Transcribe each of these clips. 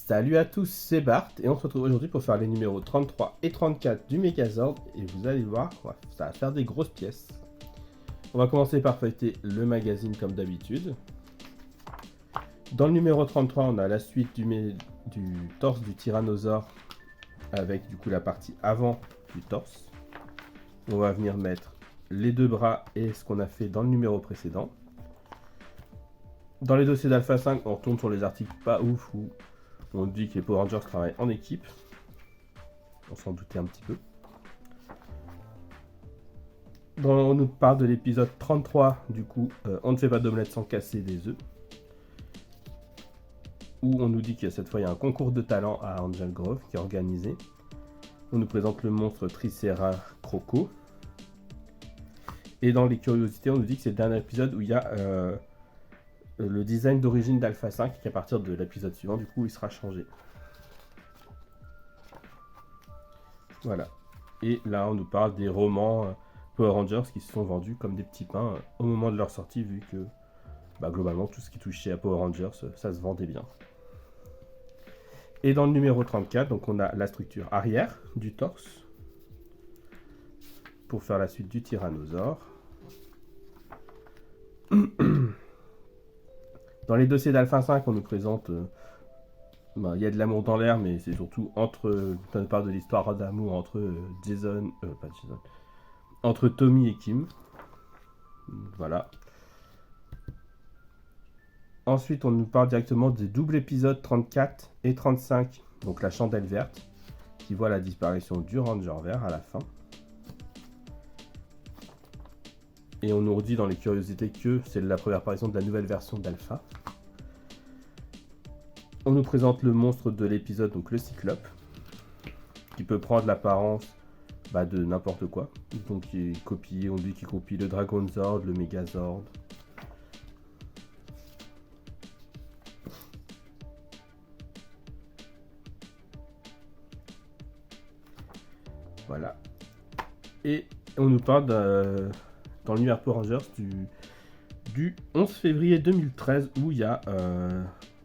Salut à tous, c'est Bart et on se retrouve aujourd'hui pour faire les numéros 33 et 34 du Megazord et vous allez voir, ça va faire des grosses pièces. On va commencer par feuilleter le magazine comme d'habitude. Dans le numéro 33, on a la suite du torse du tyrannosaure avec du coup la partie avant du torse. On va venir mettre les deux bras et ce qu'on a fait dans le numéro précédent. Dans les dossiers d'Alpha 5, on retourne sur les articles pas ouf où on dit que les Power Rangers travaillent en équipe. On s'en doutait un petit peu. On nous parle de l'épisode 33, du coup, on ne fait pas d'omelette sans casser des œufs. Où on nous dit que cette fois il y a un concours de talent à Angel Grove qui est organisé. On nous présente le monstre Tricera Croco. Et dans les curiosités, on nous dit que c'est le dernier épisode où il y a le design d'origine d'Alpha 5 et qu'à partir de l'épisode suivant, du coup, il sera changé. Voilà. Et là, on nous parle des romans Power Rangers qui se sont vendus comme des petits pains au moment de leur sortie, vu que globalement, tout ce qui touchait à Power Rangers, ça se vendait bien. Et dans le numéro 34, donc on a la structure arrière du torse pour faire la suite du tyrannosaure. Dans les dossiers d'Alpha 5, on nous présente il y a de l'amour dans l'air, mais c'est surtout entre. On parle de l'histoire d'amour entre entre Tommy et Kim. Voilà. Ensuite, on nous parle directement des doubles épisodes 34 et 35, donc la chandelle verte, qui voit la disparition du Ranger vert à la fin. Et on nous redit dans les curiosités que c'est la première apparition de la nouvelle version d'Alpha. On nous présente le monstre de l'épisode, donc le Cyclope, qui peut prendre l'apparence de n'importe quoi. Donc on dit qu'il copie le Dragonzord, le Megazord. Voilà. Et on nous parle dans l'univers Power Rangers du 11 février 2013 où il y a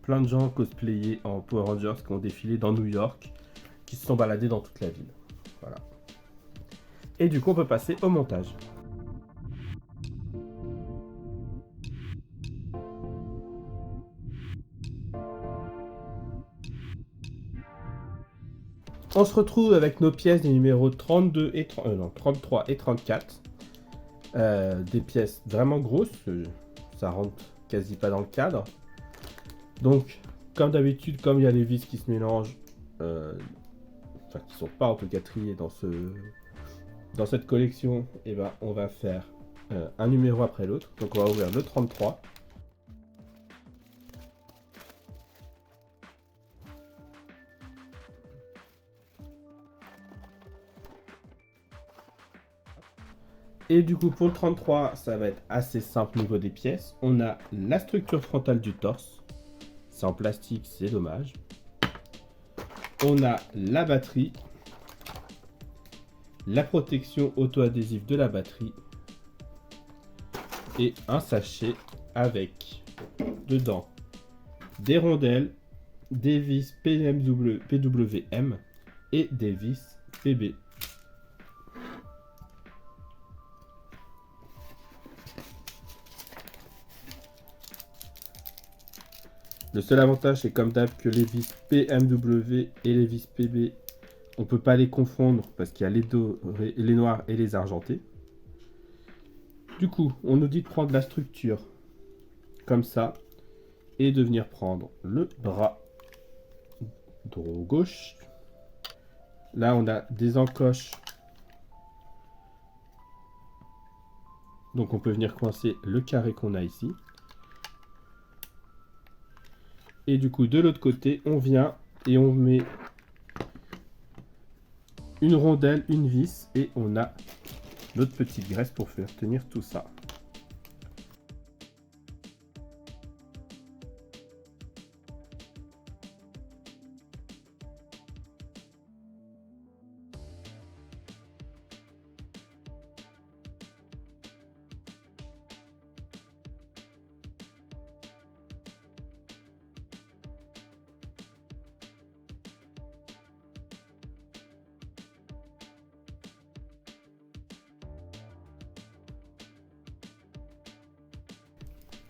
plein de gens cosplayés en Power Rangers qui ont défilé dans New York, qui se sont baladés dans toute la ville. Voilà. Et du coup, on peut passer au montage. On se retrouve avec nos pièces des numéros 33 et 34. Des pièces vraiment grosses, ça rentre quasi pas dans le cadre. Donc, comme d'habitude, comme il y a les vis qui se mélangent, qui sont pas en tout cas triés dans cette collection, on va faire un numéro après l'autre. Donc on va ouvrir le 33. Et du coup, pour le 33, ça va être assez simple au niveau des pièces. On a la structure frontale du torse. C'est en plastique, c'est dommage. On a la batterie. La protection auto-adhésive de la batterie. Et un sachet avec dedans des rondelles, des vis PWM et des vis PB. Le seul avantage, c'est comme d'hab que les vis PMW et les vis PB, on peut pas les confondre parce qu'il y a les dorés, les noirs et les argentés. Du coup, on nous dit de prendre la structure comme ça et de venir prendre le bras gauche. Là, on a des encoches. Donc, on peut venir coincer le carré qu'on a ici. Et du coup, de l'autre côté, on vient et on met une rondelle, une vis, et on a notre petite graisse pour faire tenir tout ça.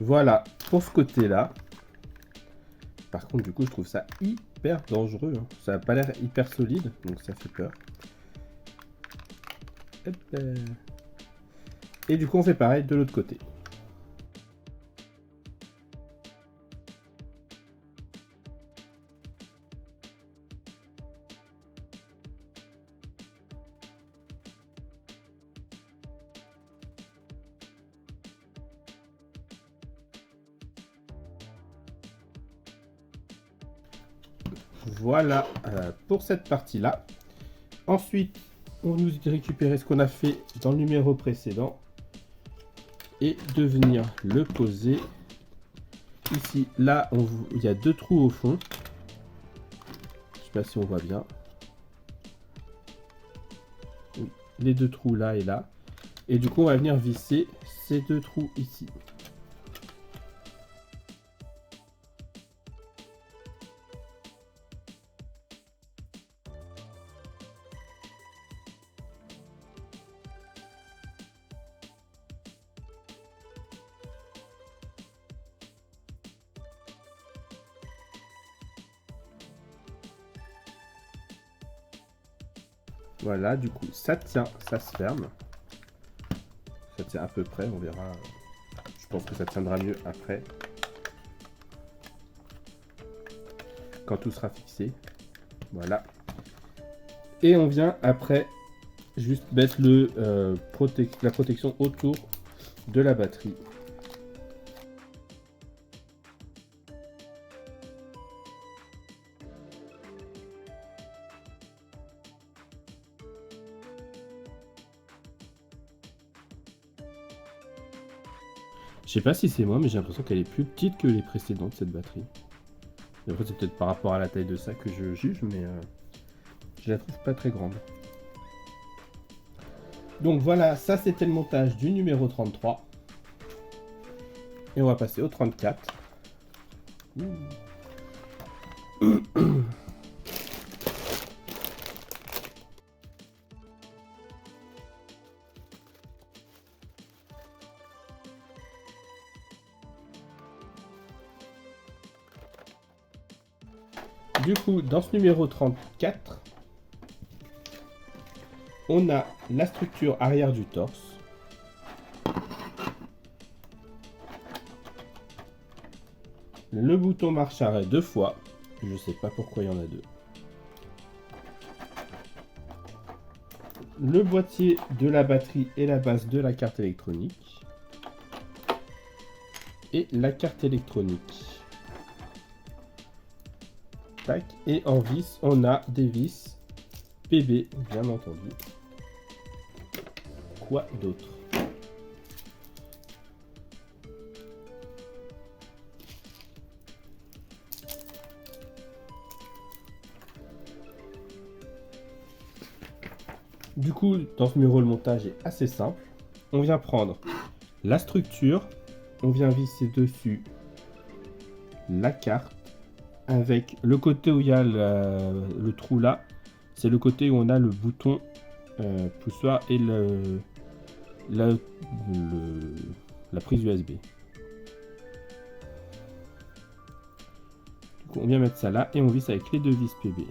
Voilà pour ce côté-là. Par contre, du coup, je trouve ça hyper dangereux. Hein. Ça n'a pas l'air hyper solide, donc ça fait peur. Hop, et du coup, on fait pareil de l'autre côté. Voilà pour cette partie-là. Ensuite, on nous dit de récupérer ce qu'on a fait dans le numéro précédent et de venir le poser ici. Là, il y a 2 trous au fond. Je sais pas si on voit bien. Oui, les 2 trous là et là. Et du coup, on va venir visser ces 2 trous ici. Voilà, du coup, ça tient, ça se ferme. Ça tient à peu près, on verra. Je pense que ça tiendra mieux après. Quand tout sera fixé. Voilà. Et on vient après juste mettre la protection autour de la batterie. Je sais pas si c'est moi, mais j'ai l'impression qu'elle est plus petite que les précédentes, cette batterie. Après, c'est peut-être par rapport à la taille de ça que je juge, mais je la trouve pas très grande. Donc voilà, ça c'était le montage du numéro 33. Et on va passer au 34. Du coup, dans ce numéro 34, on a la structure arrière du torse. Le bouton marche arrêt 2 fois. Je sais pas pourquoi il y en a 2. Le boîtier de la batterie et la base de la carte électronique. Et la carte électronique. Tac. Et en vis, on a des vis PB, bien entendu. Quoi d'autre? Du coup, dans ce numéro, le montage est assez simple. On vient prendre la structure, on vient visser dessus la carte avec le côté où il y a le trou là, c'est le côté où on a le bouton poussoir et la prise USB. Du coup, on vient mettre ça là et on visse avec les 2 vis PB.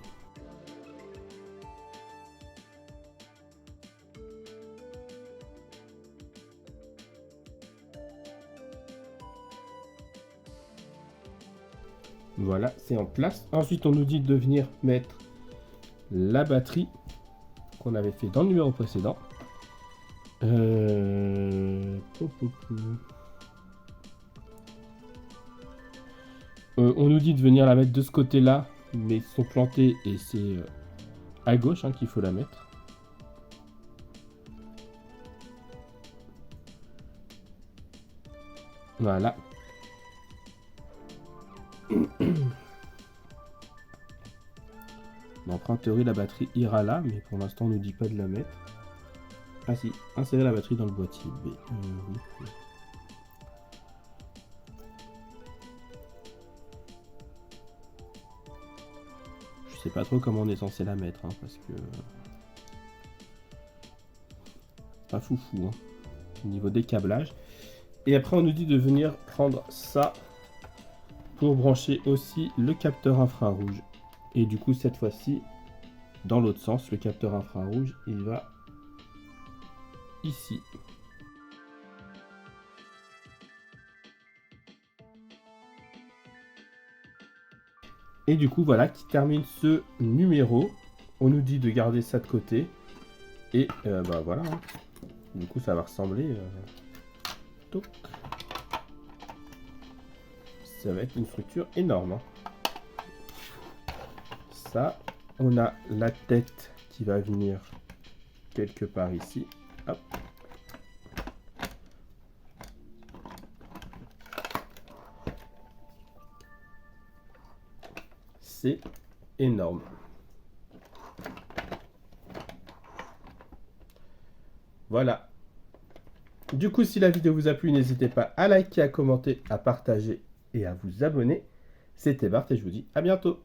Voilà, c'est en place. Ensuite, on nous dit de venir mettre la batterie qu'on avait fait dans le numéro précédent. On nous dit de venir la mettre de ce côté-là, mais ils sont plantés et c'est à gauche qu'il faut la mettre. Voilà. Bon, après en théorie la batterie ira là, mais pour l'instant on nous dit pas de la mettre. Ah si, insérer la batterie dans le boîtier B. Oui. Je sais pas trop comment on est censé la mettre, parce que... Pas foufou, au niveau des câblages. Et après on nous dit de venir prendre ça pour brancher aussi le capteur infrarouge. Et du coup, cette fois-ci, dans l'autre sens, le capteur infrarouge, il va ici. Et du coup, voilà qui termine ce numéro. On nous dit de garder ça de côté. Et bah voilà. Hein. Du coup, ça va ressembler. Toc. Ça va être une structure énorme. Hein. Ça, on a la tête qui va venir quelque part ici. Hop. C'est énorme. Voilà. Du coup, si la vidéo vous a plu, n'hésitez pas à liker, à commenter, à partager et à vous abonner. C'était Bart et je vous dis à bientôt.